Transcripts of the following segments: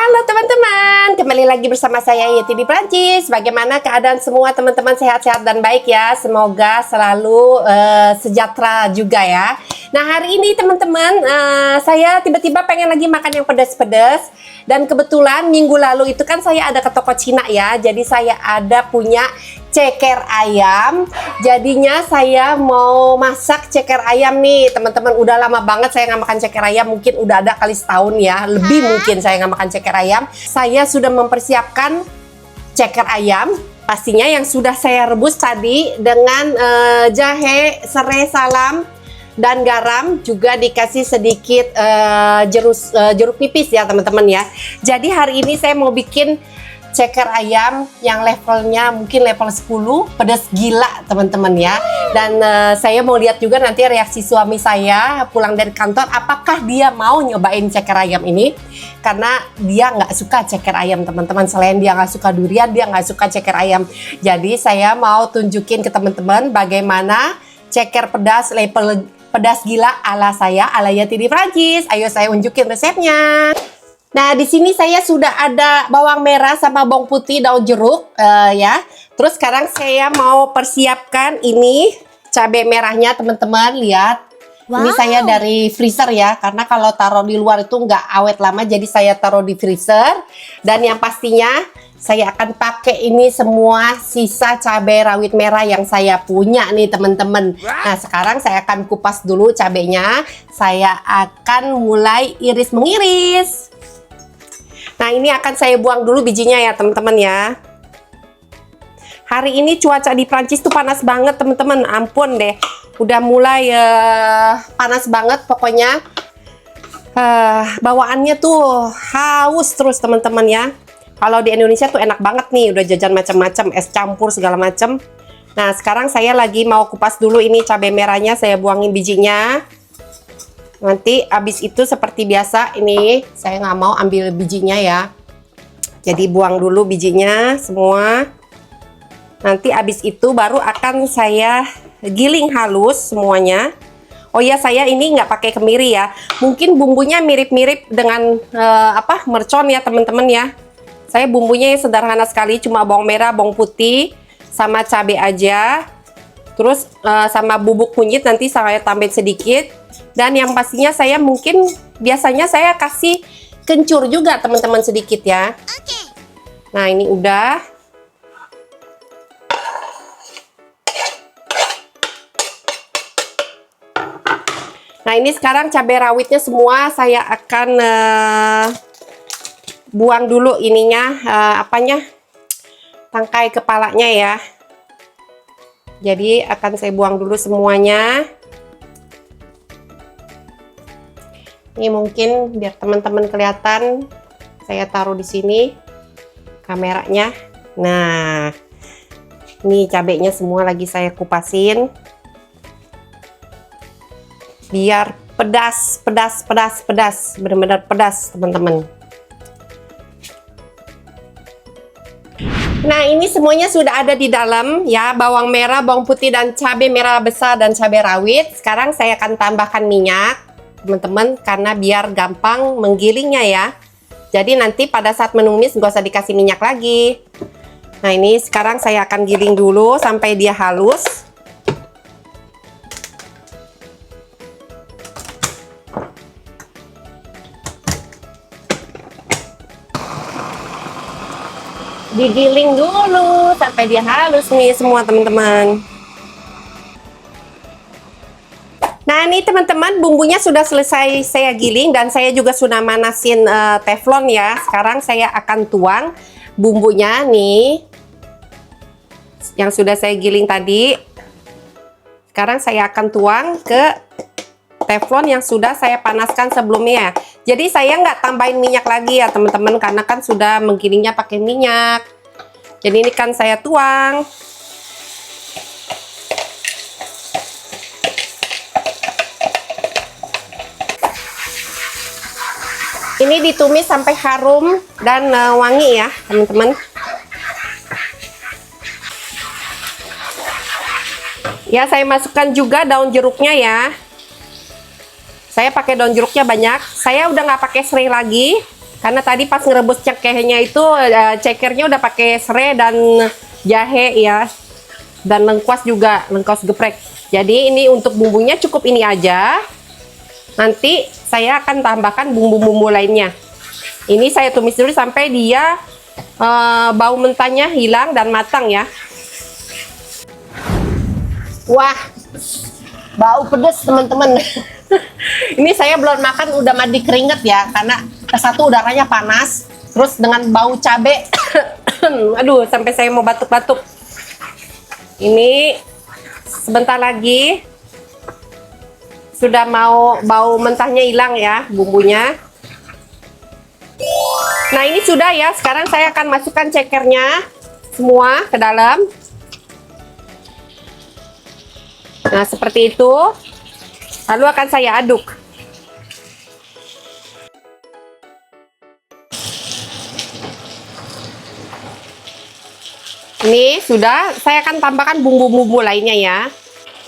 Halo teman-teman, kembali lagi bersama saya Yeti di Prancis. Bagaimana keadaan semua teman-teman, sehat-sehat dan baik ya. Semoga selalu sejahtera juga ya. Nah hari ini teman-teman, saya tiba-tiba pengen lagi makan yang pedas-pedas. Dan kebetulan minggu lalu itu kan saya ada ke toko Cina ya. Jadi saya ada punya ceker ayam. Jadinya saya mau masak ceker ayam nih teman-teman. Udah lama banget saya nggak makan ceker ayam. Mungkin udah ada kali setahun ya. Lebih mungkin saya nggak makan ceker ayam. Saya sudah mempersiapkan ceker ayam. Pastinya yang sudah saya rebus tadi dengan jahe, serai, salam, dan garam, juga dikasih sedikit jeruk nipis ya teman-teman ya. Jadi hari ini saya mau bikin ceker ayam yang levelnya mungkin level 10, pedas gila teman-teman ya. Dan saya mau lihat juga nanti reaksi suami saya pulang dari kantor, apakah dia mau nyobain ceker ayam ini. Karena dia nggak suka ceker ayam teman-teman. Selain dia nggak suka durian, dia nggak suka ceker ayam. Jadi saya mau tunjukin ke teman-teman bagaimana ceker pedas level pedas gila ala saya, ala Yeti di Prancis. Ayo saya unjukin resepnya. Nah, di sini saya sudah ada bawang merah sama bawang putih, daun jeruk ya. Terus sekarang saya mau persiapkan ini cabai merahnya teman-teman, lihat. Wow. Ini saya dari freezer ya, karena kalau taruh di luar itu nggak awet lama, jadi saya taruh di freezer. Dan yang pastinya saya akan pakai ini semua sisa cabai rawit merah yang saya punya nih teman-teman. Nah sekarang saya akan kupas dulu cabenya. Saya akan mulai iris mengiris. Nah ini akan saya buang dulu bijinya ya teman-teman ya. Hari ini cuaca di Prancis tuh panas banget teman-teman, ampun deh. Udah mulai panas banget pokoknya. Bawaannya tuh haus terus teman-teman ya. Kalau di Indonesia tuh enak banget nih, udah jajan macam-macam, es campur segala macam. Nah sekarang saya lagi mau kupas dulu ini cabai merahnya, saya buangin bijinya. Nanti abis itu seperti biasa ini saya nggak mau ambil bijinya ya. Jadi buang dulu bijinya semua. Nanti abis itu baru akan saya giling halus semuanya. Oh ya, saya ini nggak pakai kemiri ya. Mungkin bumbunya mirip-mirip dengan mercon ya teman-teman ya. Saya bumbunya sederhana sekali, cuma bawang merah, bawang putih, sama cabai aja. Terus sama bubuk kunyit nanti saya tambahin sedikit. Dan yang pastinya saya mungkin biasanya saya kasih kencur juga teman-teman sedikit ya. Nah ini udah. Nah ini sekarang cabai rawitnya semua saya akan buang dulu ininya, tangkai kepalanya ya. Jadi akan saya buang dulu semuanya. Ini mungkin biar teman-teman kelihatan, saya taruh di sini kameranya. Nah, ini cabenya semua lagi saya kupasin. Biar pedas, benar-benar pedas teman-teman. Nah ini semuanya sudah ada di dalam ya, bawang merah, bawang putih, dan cabai merah besar dan cabai rawit. Sekarang saya akan tambahkan minyak teman-teman, karena biar gampang menggilingnya ya. Jadi nanti pada saat menumis nggak usah dikasih minyak lagi. Nah ini sekarang saya akan giling dulu sampai dia halus. Digiling dulu sampai dia halus nih semua teman-teman. Nah ini teman-teman, bumbunya sudah selesai saya giling dan saya juga sudah manasin teflon ya. Sekarang saya akan tuang bumbunya nih yang sudah saya giling tadi. Sekarang saya akan tuang ke teflon yang sudah saya panaskan sebelumnya. Jadi saya nggak tambahin minyak lagi ya teman-teman, karena kan sudah menggilingnya pakai minyak. Jadi ini kan saya tuang. Ini ditumis sampai harum dan wangi ya teman-teman. Ya saya masukkan juga daun jeruknya ya. Saya pakai daun jeruknya banyak. Saya udah nggak pakai serai lagi. Karena tadi pas ngerebus cekehnya itu cekernya udah pakai serai dan jahe ya. Dan lengkuas juga, lengkuas geprek. Jadi ini untuk bumbunya cukup ini aja. Nanti saya akan tambahkan bumbu-bumbu lainnya. Ini saya tumis dulu sampai dia bau mentahnya hilang dan matang ya. Wah, bau pedes teman-teman. Ini saya belum makan udah mandi keringet ya, karena satu udaranya panas, terus dengan bau cabe. Aduh, sampai saya mau batuk-batuk. Ini sebentar lagi sudah mau bau mentahnya hilang ya bumbunya. Nah ini sudah ya, sekarang saya akan masukkan cekernya semua ke dalam. Nah seperti itu. Lalu akan saya aduk. Ini sudah, saya akan tambahkan bumbu-bumbu lainnya ya.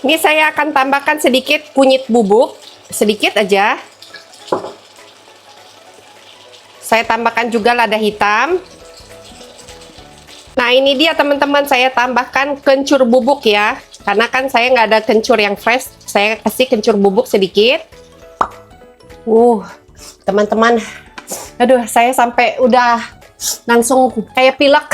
Ini saya akan tambahkan sedikit kunyit bubuk, sedikit aja. Saya tambahkan juga lada hitam. Nah ini dia teman-teman, saya tambahkan kencur bubuk ya. Karena kan saya nggak ada kencur yang fresh, saya kasih kencur bubuk sedikit. Teman-teman, aduh saya sampai udah langsung kayak pilek.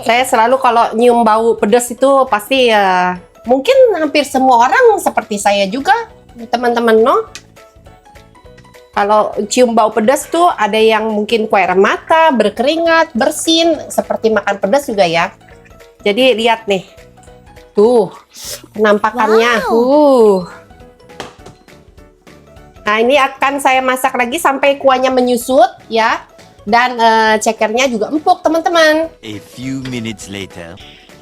Saya selalu kalau nyium bau pedas itu pasti ya, mungkin hampir semua orang seperti saya juga, teman-teman no. Kalau cium bau pedas tuh ada yang mungkin keluar mata, berkeringat, bersin, seperti makan pedas juga ya. Jadi lihat nih. Tuh, penampakannya. Wow. Nah, ini akan saya masak lagi sampai kuahnya menyusut ya. Dan cekernya juga empuk, teman-teman. A few minutes later.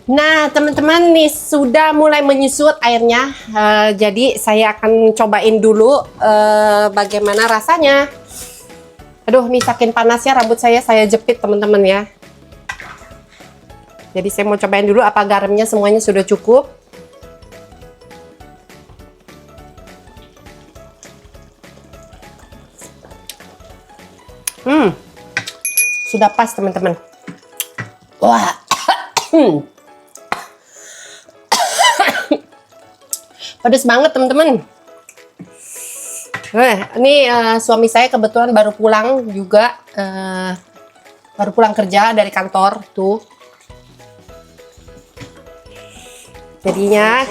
Nah, teman-teman nih sudah mulai menyusut airnya. Jadi saya akan cobain dulu bagaimana rasanya. Aduh, nih saking panasnya rambut saya jepit, teman-teman ya. Jadi saya mau cobain dulu apa garamnya semuanya sudah cukup. Sudah pas teman-teman. Wah. Pedas banget teman-teman. Ini suami saya kebetulan baru pulang juga. Baru pulang kerja dari kantor tuh. Jadinya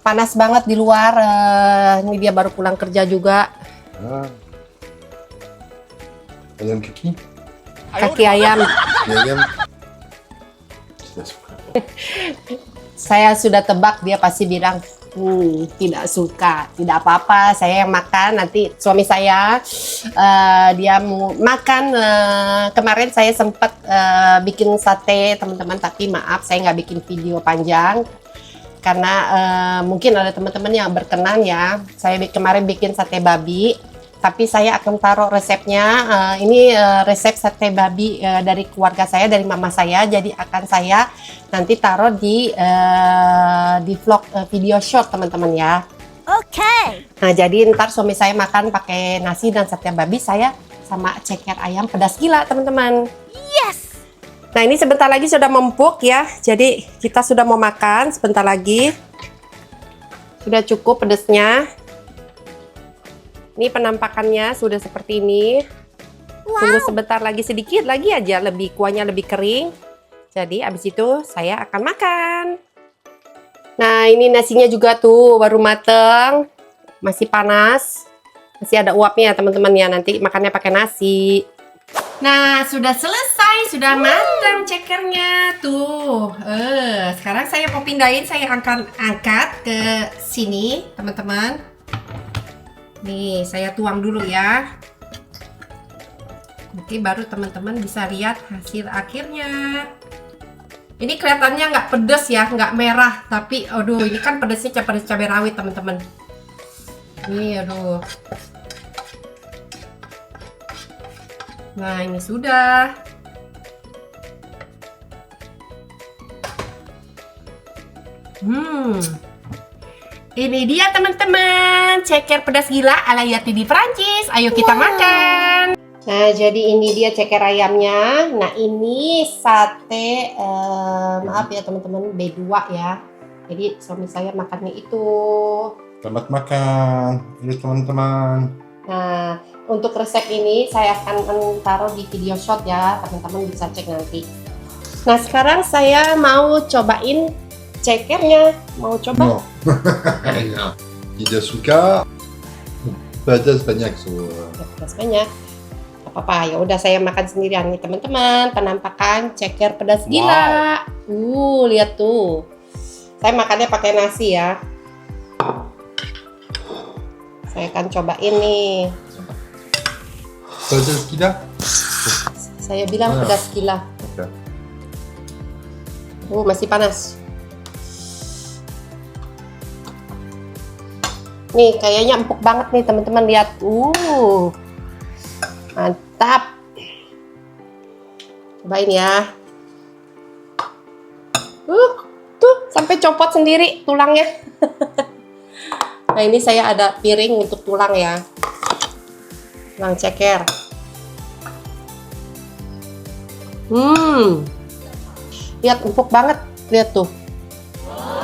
panas banget di luar. Ini dia baru pulang kerja juga. Ayam kaki? Kaki ayam. Ayam. Saya sudah tebak dia pasti bilang tidak suka, tidak apa-apa, saya yang makan. Nanti suami saya dia mau makan. Kemarin saya sempat bikin sate teman-teman, tapi maaf saya nggak bikin video panjang karena mungkin ada teman-teman yang berkenan ya. Saya kemarin bikin sate babi, tapi saya akan taruh resepnya. Ini resep sate babi dari keluarga saya, dari mama saya. Jadi akan saya nanti taruh di vlog video short teman-teman ya. Oke. Nah jadi ntar suami saya makan pakai nasi dan sate babi, saya sama ceker ayam pedas gila teman-teman. Yes. Nah ini sebentar lagi sudah mempuk ya. Jadi kita sudah mau makan sebentar lagi. Sudah cukup pedasnya. Ini penampakannya sudah seperti ini. Wow. Tunggu sebentar lagi, sedikit lagi aja, lebih kuahnya lebih kering. Jadi abis itu saya akan makan. Nah ini nasinya juga tuh baru mateng, masih panas, masih ada uapnya teman-teman ya. Nanti makannya pakai nasi. Nah sudah selesai, sudah matang cekernya tuh. Sekarang saya mau pindahin, saya akan angkat ke sini teman-teman. Nih saya tuang dulu ya. Nanti baru teman-teman bisa lihat hasil akhirnya. Ini kelihatannya nggak pedes ya, nggak merah, tapi aduh ini kan pedesnya pedes cabai rawit teman-teman. Nih aduh. Nah ini sudah. Ini dia teman-teman, ceker pedas gila ala Yati di Prancis. Ayo kita makan. Nah, jadi ini dia ceker ayamnya. Nah, ini sate, maaf ya teman-teman, B2 ya. Jadi suami saya makannya itu. Selamat makan, ini teman-teman. Nah, untuk resep ini saya akan taruh di video shot ya, teman-teman bisa cek nanti. Nah, sekarang saya mau cobain cekernya. Mau coba? No. No. Tidak suka pedas banyak so. Ya, pedas banyak. Gak apa-apa, ya udah saya makan sendirian nih teman-teman. Penampakan ceker pedas gila. Lihat tuh. Saya makannya pakai nasi ya. Saya akan cobain nih. Pedas gila? Saya bilang pedas gila. Oke. Masih panas. Nih, kayaknya empuk banget nih teman-teman, lihat. Mantap. Cobain ya. Tuh, sampai copot sendiri tulangnya. Nah, ini saya ada piring untuk tulang ya. Tulang ceker. Lihat empuk banget, lihat tuh.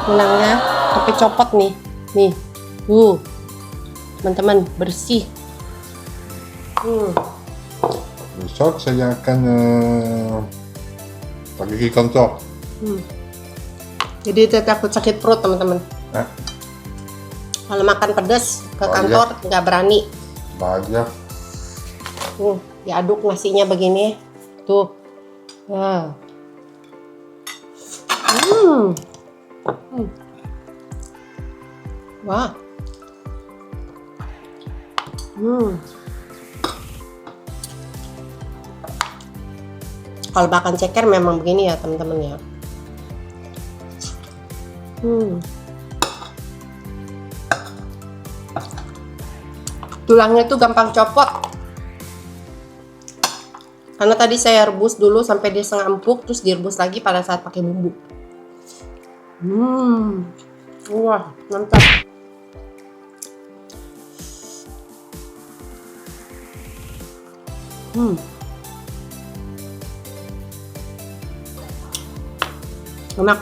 Tulangnya sampai copot nih. Nih. Teman-teman, bersih. Besok saya akan pergi ke kantor. Jadi tidak takut sakit perut teman-teman. Kalau makan pedas ke kantor nggak berani. Banyak. Diaduk nasinya begini. Tuh. Wah. Kalau makan ceker memang begini ya teman-teman ya. Tulangnya tuh gampang copot. Karena tadi saya rebus dulu sampai dia setengah empuk, terus direbus lagi pada saat pakai bumbu. Wah, mantap. Enak.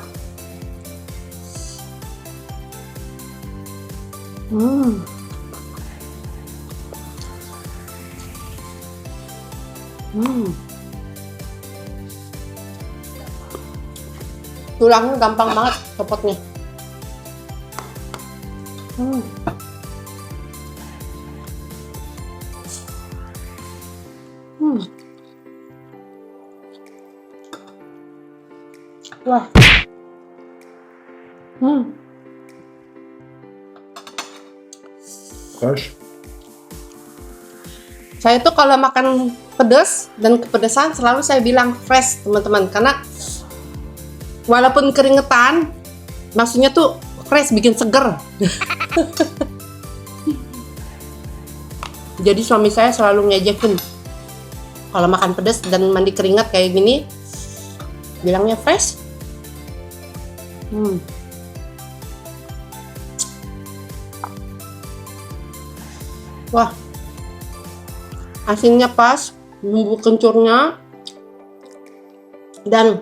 Tulangnya gampang banget copotnya. Wah. Fresh. Saya tuh kalau makan pedas dan kepedesan selalu saya bilang fresh teman-teman, karena walaupun keringetan maksudnya tuh fresh, bikin seger. Jadi suami saya selalu ngejekin kalau makan pedas dan mandi keringat kayak gini bilangnya fresh. Wah, asinnya pas, bumbu kencurnya, dan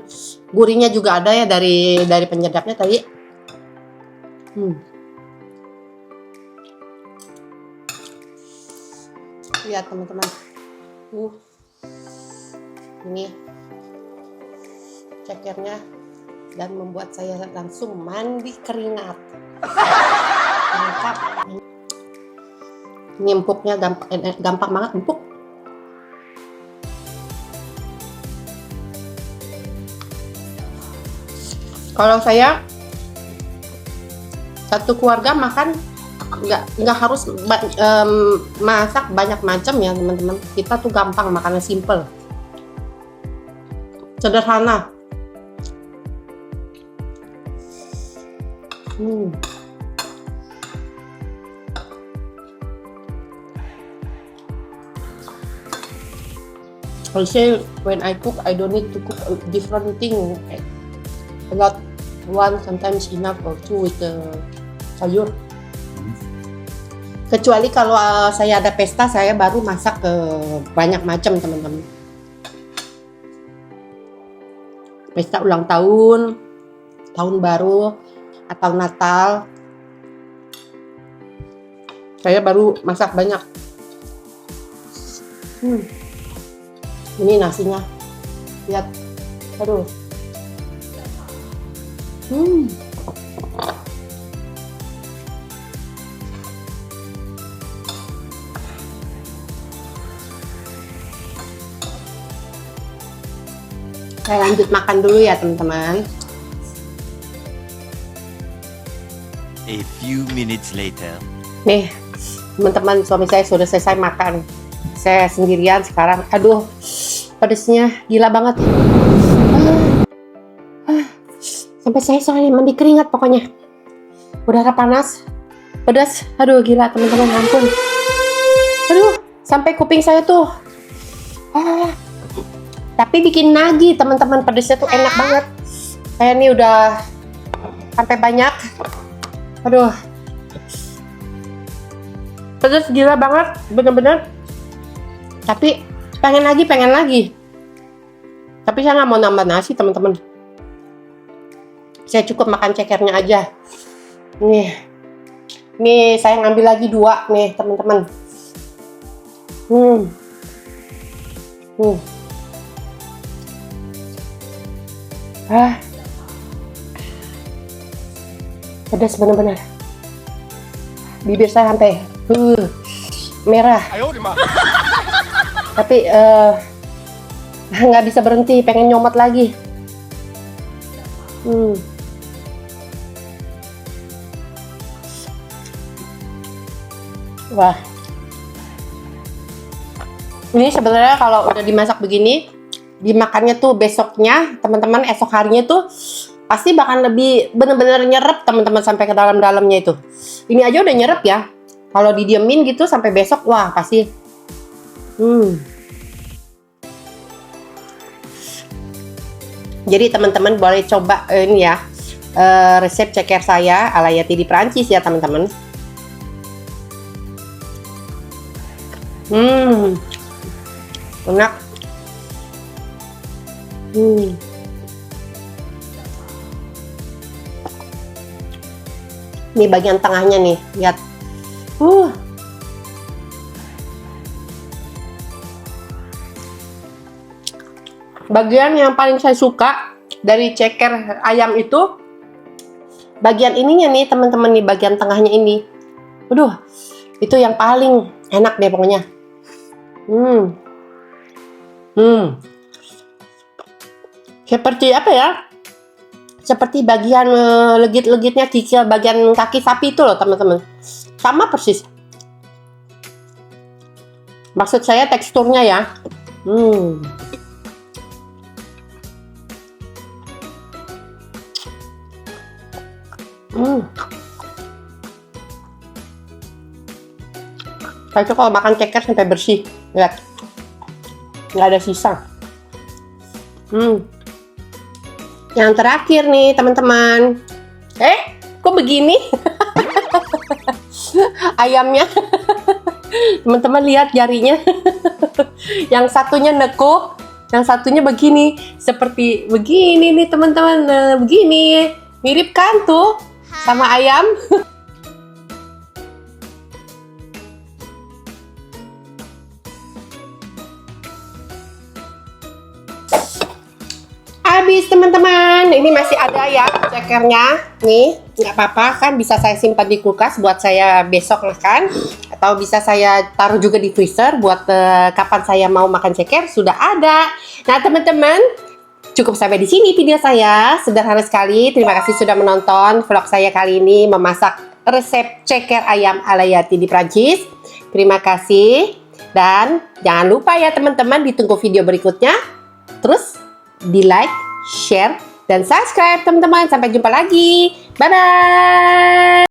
gurihnya juga ada ya dari penyedapnya tadi. Lihat teman-teman, ini cekernya, dan membuat saya langsung mandi keringat. Mantap. Ini empuknya gampang banget empuk. Kalau saya satu keluarga makan nggak harus masak banyak macam ya teman-teman. Kita tuh gampang, makannya simple, sederhana. I say when I cook, I don't need to cook a different thing. A lot, one sometimes enough or two with the sayur. Kecuali kalau saya ada pesta, saya baru masak banyak macam teman-teman. Pesta ulang tahun, tahun baru, atau Natal, saya baru masak banyak. Ini nasinya, lihat, aduh. Saya lanjut makan dulu ya teman-teman. A few minutes later. Nih teman-teman, suami saya sudah selesai makan. Saya sendirian sekarang. Aduh, pedesnya gila banget. Sampai saya soalnya mandi keringat pokoknya. Udara panas, pedas. Aduh gila teman-teman, ampun. Aduh, sampai kuping saya tuh. Tapi bikin nagih teman-teman, pedesnya tuh enak banget. Saya nih udah sampai banyak. Aduh, pedas gila banget, bener-bener. Tapi pengen lagi. Tapi saya nggak mau nambah nasi teman-teman. Saya cukup makan cekernya aja. Nih saya ngambil lagi 2 nih teman-teman. Pedas bener-bener. Bibir saya sampai merah. Tapi nggak bisa berhenti, pengen nyomot lagi. Wah, ini sebenarnya kalau udah dimasak begini, dimakannya tuh besoknya, teman-teman, esok harinya tuh pasti bakal lebih bener-bener nyerep teman-teman sampai ke dalam-dalamnya itu. Ini aja udah nyerep ya. Kalau didiemin gitu sampai besok, wah pasti. Jadi teman-teman boleh coba ini ya, resep ceker saya ala Yati di Prancis ya teman-teman. Enak. Ini bagian tengahnya nih, lihat. Bagian yang paling saya suka dari ceker ayam itu bagian ininya nih teman-teman, nih bagian tengahnya ini. Aduh, itu yang paling enak deh pokoknya. Seperti apa ya? Seperti bagian legit-legitnya kikil bagian kaki sapi itu loh teman-teman. Sama persis. Maksud saya teksturnya ya. Saya tuh kalau makan ceker sampai bersih, lihat, nggak ada sisa. Yang terakhir nih teman-teman, kok begini? Ayamnya, teman-teman lihat jarinya, yang satunya nekuk, yang satunya begini, seperti begini nih teman-teman, begini, mirip kan tuh sama ayam. Habis teman-teman, ini masih ada ya cekernya nih, nggak apa-apa kan, bisa saya simpan di kulkas buat saya besok makan, atau bisa saya taruh juga di freezer buat kapan saya mau makan ceker sudah ada. Nah teman-teman, cukup sampai di sini video saya, sederhana sekali. Terima kasih sudah menonton vlog saya kali ini memasak resep ceker ayam ala Yati di Prancis. Terima kasih, dan jangan lupa ya teman-teman, ditunggu video berikutnya. Terus di like, share, dan subscribe teman-teman. Sampai jumpa lagi. Bye-bye.